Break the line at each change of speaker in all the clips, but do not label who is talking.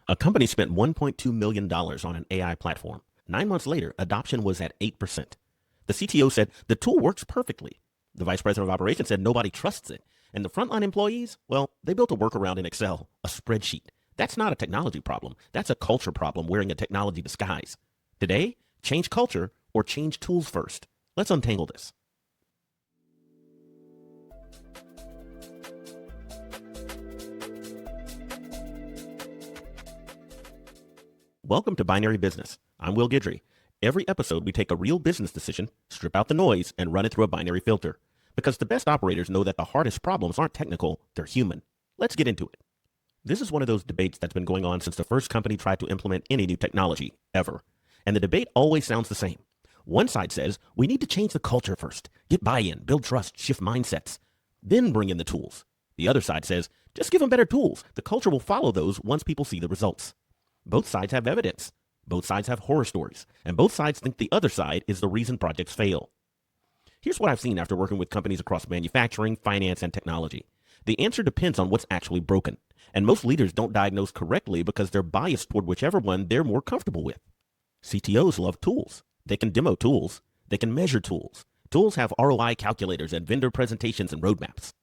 A company spent $1.2 million on an AI platform. 9 months later, adoption was at 8%. The CTO said the tool works perfectly. The vice president of operations said nobody trusts it. And the frontline employees, well, they built a workaround in Excel, a spreadsheet. That's not a technology problem. That's a culture problem wearing a technology disguise. Today, change culture or change tools first. Let's untangle this. Welcome to Binary Business. I'm Will Guidry. Every episode, we take a real business decision, strip out the noise, and run it through a binary filter. Because the best operators know that the hardest problems aren't technical, they're human. Let's get into it. This is one of those debates that's been going on since the first company tried to implement any new technology, ever. And the debate always sounds the same. One side says, we need to change the culture first, get buy-in, build trust, shift mindsets, then bring in the tools. The other side says, just give them better tools. The culture will follow those once people see the results. Both sides have evidence. Both sides have horror stories. And both sides think the other side is the reason projects fail. Here's what I've seen after working with companies across manufacturing, finance, and technology. The answer depends on what's actually broken. And most leaders don't diagnose correctly because they're biased toward whichever one they're more comfortable with. CTOs love tools. They can demo tools. They can measure tools. Tools have ROI calculators and vendor presentations and roadmaps.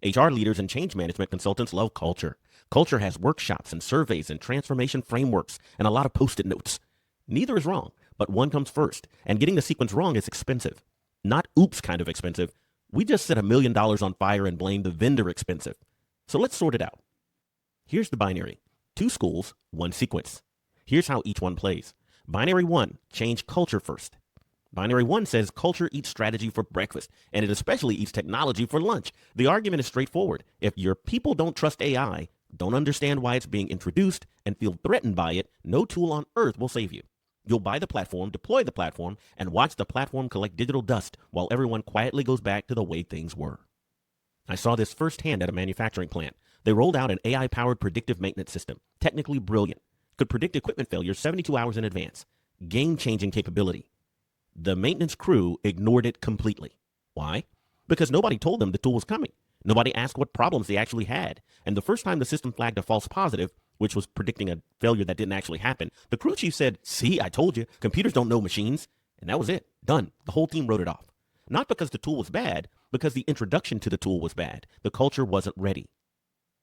HR leaders and change management consultants love culture. Culture has workshops and surveys and transformation frameworks and a lot of post-it notes. Neither is wrong, but one comes first, and getting the sequence wrong is expensive. Not oops kind of expensive. We just set $1 million on fire and blame the vendor expensive. So let's sort it out. Here's the binary. 2 schools, 1 sequence. Here's how each one plays. Binary 1, change culture first. Binary 1 says culture eats strategy for breakfast, and it especially eats technology for lunch. The argument is straightforward. If your people don't trust AI, don't understand why it's being introduced, and feel threatened by it, no tool on earth will save you. You'll buy the platform, deploy the platform, and watch the platform collect digital dust while everyone quietly goes back to the way things were. I saw this firsthand at a manufacturing plant. They rolled out an AI-powered predictive maintenance system, technically brilliant, could predict equipment failures 72 hours in advance, game-changing capability. The maintenance crew ignored it completely. Why? Because nobody told them the tool was coming. Nobody asked what problems they actually had. And the first time the system flagged a false positive, which was predicting a failure that didn't actually happen, the crew chief said, "See, I told you, computers don't know machines." And that was it. Done. The whole team wrote it off. Not because the tool was bad, because the introduction to the tool was bad. The culture wasn't ready.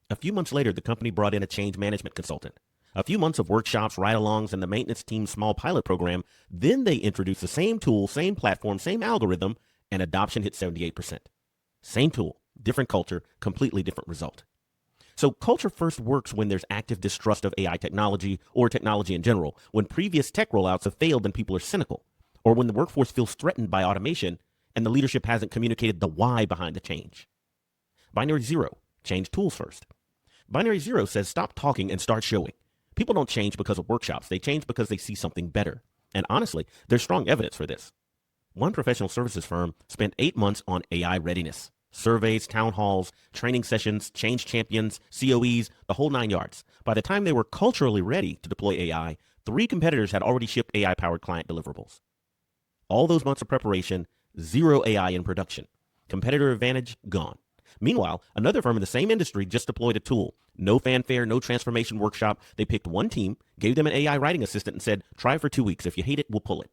A few months later, the company brought in a change management consultant. A few months of workshops, ride-alongs, and the maintenance team's small pilot program. Then they introduced the same tool, same platform, same algorithm, and adoption hit 78%. Same tool, different culture, completely different result. So culture first works when there's active distrust of AI technology or technology in general, when previous tech rollouts have failed and people are cynical, or when the workforce feels threatened by automation and the leadership hasn't communicated the why behind the change. Binary 0, change tools first. Binary 0 says stop talking and start showing. People don't change because of workshops. They change because they see something better. And honestly, there's strong evidence for this. One professional services firm spent 8 months on AI readiness. Surveys, town halls, training sessions, change champions, COEs, the whole 9 yards. By the time they were culturally ready to deploy AI, 3 competitors had already shipped AI-powered client deliverables. All those months of preparation, 0 AI in production. Competitor advantage, gone. Meanwhile, another firm in the same industry just deployed a tool. No fanfare, no transformation workshop. They picked one team, gave them an AI writing assistant and said, try it for 2 weeks. If you hate it, we'll pull it.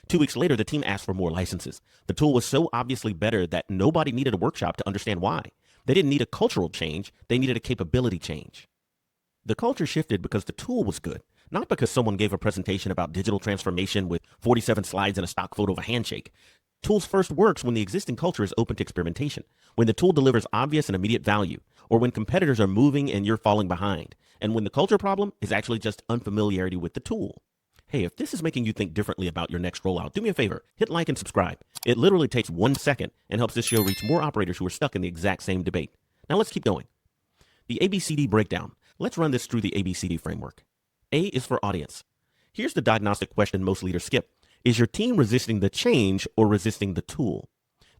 2 weeks later, the team asked for more licenses. The tool was so obviously better that nobody needed a workshop to understand why. They didn't need a cultural change. They needed a capability change. The culture shifted because the tool was good, not because someone gave a presentation about digital transformation with 47 slides and a stock photo of a handshake. Tools first works when the existing culture is open to experimentation, when the tool delivers obvious and immediate value, or when competitors are moving and you're falling behind, and when the culture problem is actually just unfamiliarity with the tool. Hey, if this is making you think differently about your next rollout, do me a favor, hit like and subscribe. It literally takes 1 second and helps this show reach more operators who are stuck in the exact same debate. Now let's keep going. The ABCD breakdown. Let's run this through the ABCD framework. A is for audience. Here's the diagnostic question most leaders skip. Is your team resisting the change or resisting the tool?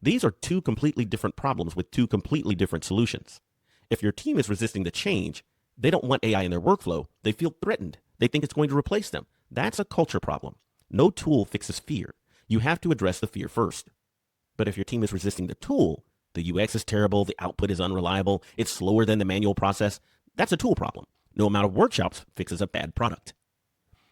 These are 2 completely different problems with 2 completely different solutions. If your team is resisting the change, they don't want AI in their workflow. They feel threatened. They think it's going to replace them. That's a culture problem. No tool fixes fear. You have to address the fear first. But if your team is resisting the tool, the UX is terrible, the output is unreliable, it's slower than the manual process, that's a tool problem. No amount of workshops fixes a bad product.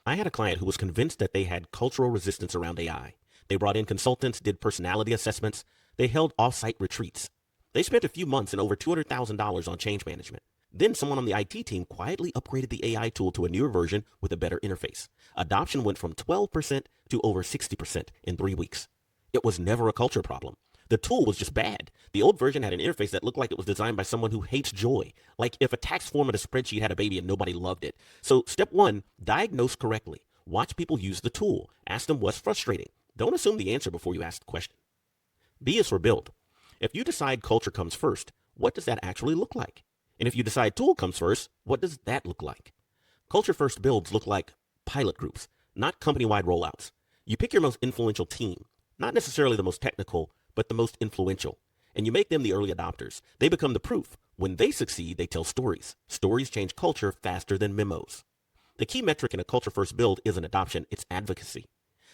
I had a client who was convinced that they had cultural resistance around AI. They brought in consultants, did personality assessments. They held off-site retreats. They spent a few months and over $200,000 on change management. Then someone on the IT team quietly upgraded the AI tool to a newer version with a better interface. Adoption went from 12% to over 60% in 3 weeks. It was never a culture problem. The tool was just bad. The old version had an interface that looked like it was designed by someone who hates joy. Like if a tax form in a spreadsheet had a baby and nobody loved it. So step 1, diagnose correctly. Watch people use the tool. Ask them what's frustrating. Don't assume the answer before you ask the question. B is for build. If you decide culture comes first, what does that actually look like? And if you decide tool comes first, what does that look like? Culture first builds look like pilot groups, not company-wide rollouts. You pick your most influential team, not necessarily the most technical, but the most influential. And you make them the early adopters. They become the proof. When they succeed, they tell stories. Stories change culture faster than memos. The key metric in a culture first build isn't adoption, it's advocacy.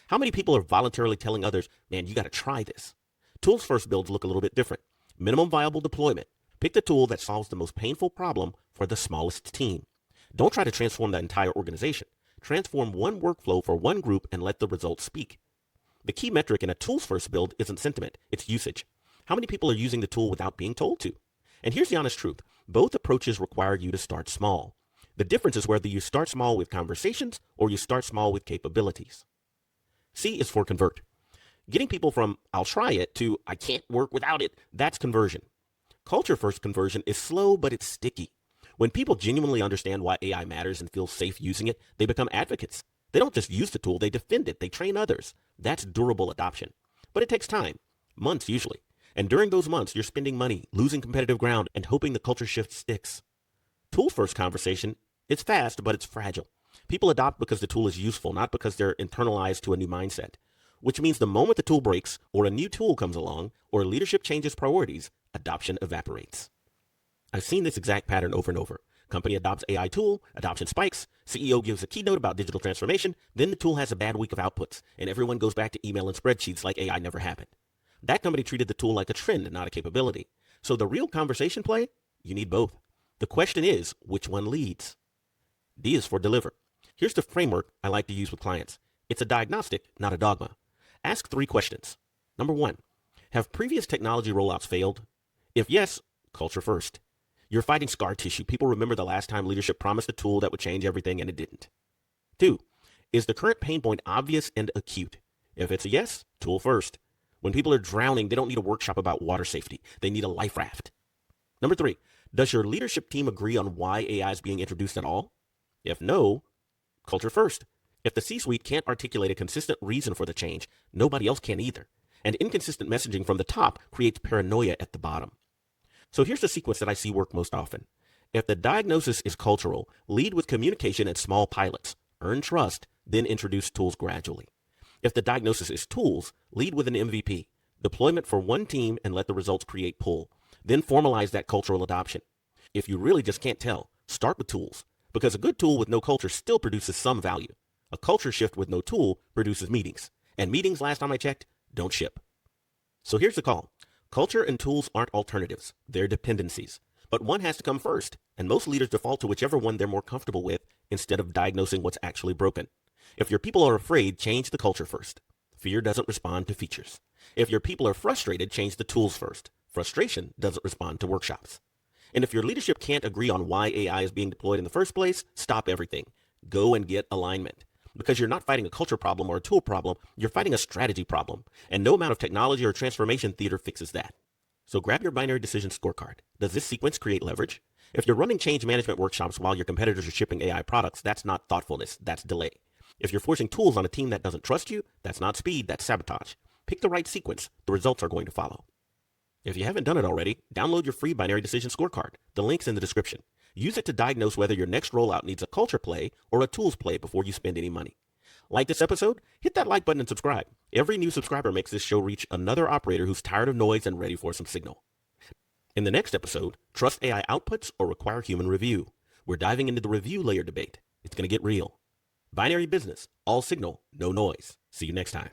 How many people are voluntarily telling others, man, you got to try this? Tools first builds look a little bit different. Minimum viable deployment. Pick the tool that solves the most painful problem for the smallest team. Don't try to transform the entire organization. Transform one workflow for one group and let the results speak. The key metric in a tools first build isn't sentiment, it's usage. How many people are using the tool without being told to? And here's the honest truth. Both approaches require you to start small. The difference is whether you start small with conversations or you start small with capabilities. C is for convert. Getting people from I'll try it to I can't work without it, that's conversion. Culture first conversion is slow, but it's sticky. When people genuinely understand why AI matters and feel safe using it, they become advocates. They don't just use the tool, they defend it, they train others. That's durable adoption. But it takes time, months usually. And during those months, you're spending money, losing competitive ground, and hoping the culture shift sticks. Tool first conversation, it's fast, but it's fragile. People adopt because the tool is useful, not because they're internalized to a new mindset. Which means the moment the tool breaks, or a new tool comes along, or leadership changes priorities, adoption evaporates. I've seen this exact pattern over and over. Company adopts AI tool, adoption spikes, CEO gives a keynote about digital transformation, then the tool has a bad week of outputs, and everyone goes back to email and spreadsheets like AI never happened. That company treated the tool like a trend, not a capability. So the real conversation play, you need both. The question is, which one leads? D is for deliver. Here's the framework I like to use with clients. It's a diagnostic, not a dogma. Ask 3 questions. Number 1, have previous technology rollouts failed? If yes, culture first. You're fighting scar tissue. People remember the last time leadership promised a tool that would change everything and it didn't. 2, is the current pain point obvious and acute? If it's a yes, tool first. When people are drowning, they don't need a workshop about water safety. They need a life raft. Number 3, does your leadership team agree on why AI is being introduced at all? If no, culture first. If the C-suite can't articulate a consistent reason for the change, nobody else can either. And inconsistent messaging from the top creates paranoia at the bottom. So here's the sequence that I see work most often. If the diagnosis is cultural, lead with communication and small pilots. Earn trust, then introduce tools gradually. If the diagnosis is tools, lead with an MVP. Deployment for one team and let the results create pull. Then formalize that cultural adoption. If you really just can't tell, start with tools. Because a good tool with no culture still produces some value. A culture shift with no tool produces meetings. And meetings, last time I checked, don't ship. So here's the call. Culture and tools aren't alternatives. They're dependencies. But one has to come first. And most leaders default to whichever one they're more comfortable with instead of diagnosing what's actually broken. If your people are afraid, change the culture first. Fear doesn't respond to features. If your people are frustrated, change the tools first. Frustration doesn't respond to workshops. And if your leadership can't agree on why AI is being deployed in the first place, stop everything. Go and get alignment. Because you're not fighting a culture problem or a tool problem, you're fighting a strategy problem. And no amount of technology or transformation theater fixes that. So grab your binary decision scorecard. Does this sequence create leverage? If you're running change management workshops while your competitors are shipping AI products, that's not thoughtfulness, that's delay. If you're forcing tools on a team that doesn't trust you, that's not speed, that's sabotage. Pick the right sequence. The results are going to follow. If you haven't done it already, download your free binary decision scorecard. The link's in the description. Use it to diagnose whether your next rollout needs a culture play or a tools play before you spend any money. Like this episode? Hit that like button and subscribe. Every new subscriber makes this show reach another operator who's tired of noise and ready for some signal. In the next episode, trust AI outputs or require human review. We're diving into the review layer debate. It's going to get real. Binary business, all signal, no noise. See you next time.